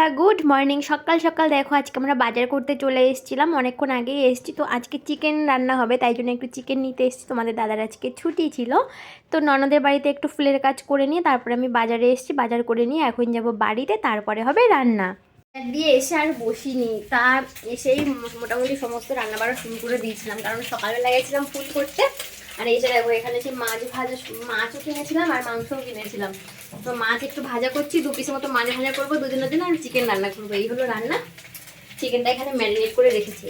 বন্ধুরা good morning. সকাল সকাল দেখো আজকে আমরা বাজার করতে চলে এসেছিলাম, অনেকক্ষণ আগেই এসেছি। তো আজকে চিকেন রান্না হবে, তাই জন্য একটু চিকেন নিতে এসেছি। তোমাদের দাদার আজকে ছুটি ছিল, তো ননদের বাড়িতে একটু ফুলের কাজ করে নিয়ে তারপরে আমি বাজারে এসেছি। বাজার করে নিয়ে এখন যাব বাড়িতে, তারপরে হবে রান্না। দিয়ে এসে আর বসিনি, তা এসেই মোটামুটি সমস্ত রান্না বাড়া শুরু করে দিয়েছিলাম, কারণ সকালবেলা গেছিলাম ফুল করতে। আর এই যে দেখো এখানে যে মাছও কিনেছিলাম আর মাংসও কিনেছিলাম। তো মাছ একটু ভাজা করছি, 2 পিসের মতো মাছ ভাজা করবো দুজনের জন্য, আর চিকেন রান্না করবো। এই হলো রান্না। চিকেনটা এখানে ম্যারিনেট করে রেখেছি,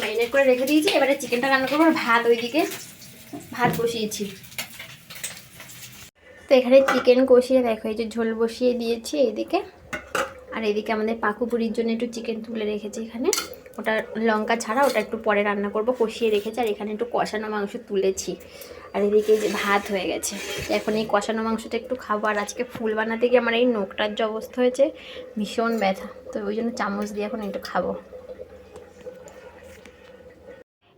ম্যারিনেট করে রেখে দিয়েছি। এবারে চিকেনটা রান্না করবো। আর ভাত ওইদিকে ভাত বসিয়েছি। তো এখানে চিকেন কষিয়ে দেখো এই যে ঝোল বসিয়ে দিয়েছি এইদিকে। আর এদিকে আমাদের পাকুপুরির জন্য একটু চিকেন তুলে রেখেছি এখানে, ওটা লঙ্কা ছাড়া, ওটা একটু পরে রান্না করব, কষিয়ে রেখেছি। আর এখানে একটু কষানো মাংস তুলেছি। আর এদিকে যে ভাত হয়ে গেছে, এখন এই কষানো মাংসটা একটু খাবো। আর আজকে ফুল বানাতে গিয়ে আমার এই নোকটার যে অবস্থা হয়েছে, ভীষণ ব্যথা, তো ওই জন্য চামচ দিয়ে এখন একটু খাবো।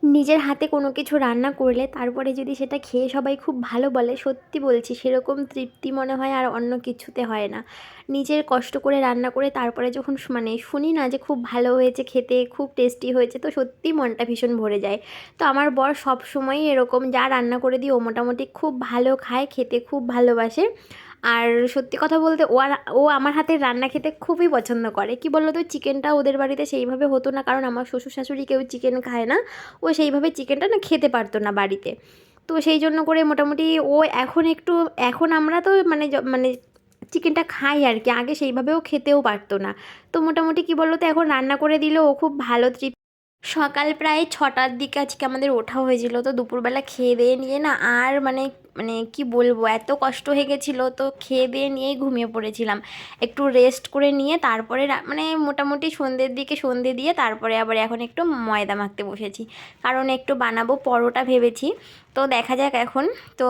নিজের হাতে কোনো কিছু রান্না করলে তারপরে যদি সেটা খেয়ে সবাই খুব ভালো বলে, সত্যি বলছি সেরকম তৃপ্তি মনে হয় আর অন্য কিছুতে হয় না। নিজের কষ্ট করে রান্না করে তারপরে যখন শুনি না যে খুব ভালো হয়েছে, খেতে খুব টেস্টি হয়েছে, তো সত্যি মনটা ভীষণ ভরে যায়। তো আমার বর সব সময়ই এরকম, যা রান্না করে দিই ও মোটামুটি খুব ভালো খায়, খেতে খুব ভালোবাসে। আর সত্যি কথা বলতে ও আমার হাতের রান্না খেতে খুবই পছন্দ করে। কি বললো তো, চিকেনটা ওদের বাড়িতে সেইভাবে হতো না, কারণ আমার শ্বশুর শাশুড়ি কেউ চিকেন খায় না। ও সেইভাবে চিকেনটা না খেতে পারতো না বাড়িতে। তো সেই জন্য করে মোটামুটি ও এখন আমরা তো চিকেনটা খাই আর কি, আগে সেইভাবেও খেতেও পারতো না। তো মোটামুটি কি বললো তো, এখন রান্না করে দিলে ও খুব ভালো সকাল প্রায় 6টার দিকে আজকে আমাদের ওঠা হয়েছিল। তো দুপুরবেলা খেয়ে দিয়ে নিয়ে না আর কি বলবো, এত কষ্ট হয়ে গেছিলো, তো খেয়ে দিয়ে নিয়েই ঘুমিয়ে পড়েছিলাম। একটু রেস্ট করে নিয়ে তারপরে মোটামুটি সন্ধ্যের দিকে সন্ধ্যে দিয়ে তারপরে আবার এখন একটু ময়দা মাখতে বসেছি, কারণ একটু বানাবো পরোটা ভেবেছি। তো দেখা যাক এখন। তো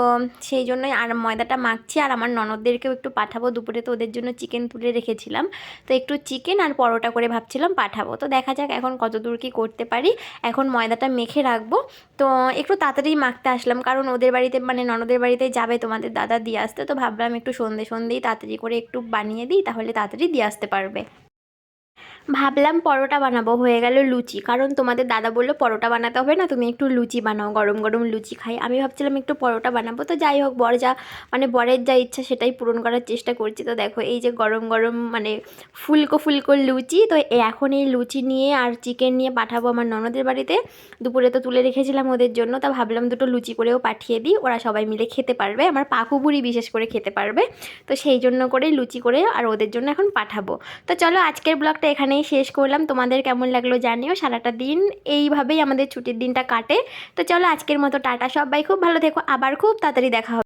সেই জন্যই আর ময়দাটা মাখছি। আর আমার ননদদেরকেও একটু পাঠাবো দুপুরে, তো ওদের জন্য চিকেন তুলে রেখেছিলাম। তো একটু চিকেন আর পরোটা করে ভাবছিলাম পাঠাবো। তো দেখা যাক এখন কত দূর কী করতে পারি। এখন ময়দাটা মেখে রাখবো। তো একটু তাড়াতাড়ি মাখতে আসলাম, কারণ ওদের বাড়িতে ননদের বাড়িতে যাবে তোমাদের দাদা দিয়ে আসতে। তো ভাবলাম একটু সন্ধেই তাড়াতাড়ি করে একটু বানিয়ে দিই, তাহলে তাড়াতাড়ি দিয়ে আসতে পারবে। ভাবলাম পরোটা বানাবো, হয়ে গেল লুচি, কারণ তোমাদের দাদা বললো পরোটা বানাতে হবে না, তুমি একটু লুচি বানাও, গরম গরম লুচি খাই। আমি ভাবছিলাম একটু পরোটা বানাবো। তো যাই হোক, বরের যা ইচ্ছা সেটাই পূরণ করার চেষ্টা করছি। তো দেখো এই যে গরম গরম ফুলকো ফুলকো লুচি। তো এখন এই লুচি নিয়ে আর চিকেন নিয়ে পাঠাবো আমার ননদের বাড়িতে। দুপুরে তো তুলে রেখেছিলাম ওদের জন্য, তা ভাবলাম দুটো লুচি করেও পাঠিয়ে দিই, ওরা সবাই মিলে খেতে পারবে, আমার পাকু বুড়ি বিশেষ করে খেতে পারবে। তো সেই জন্য করেই লুচি করে আর ওদের জন্য এখন পাঠাবো। তো চলো আজকের ব্লগটা এখানেই শেষ করলাম। তোমাদের কেমন লাগলো জানিও। সারাটা দিন এইভাবেই আমাদের ছুটির দিনটা কাটে। তো চলো আজকের মতো টাটা, সবাই খুব ভালো থেকো, আবার খুব তাড়াতাড়ি দেখা হবে।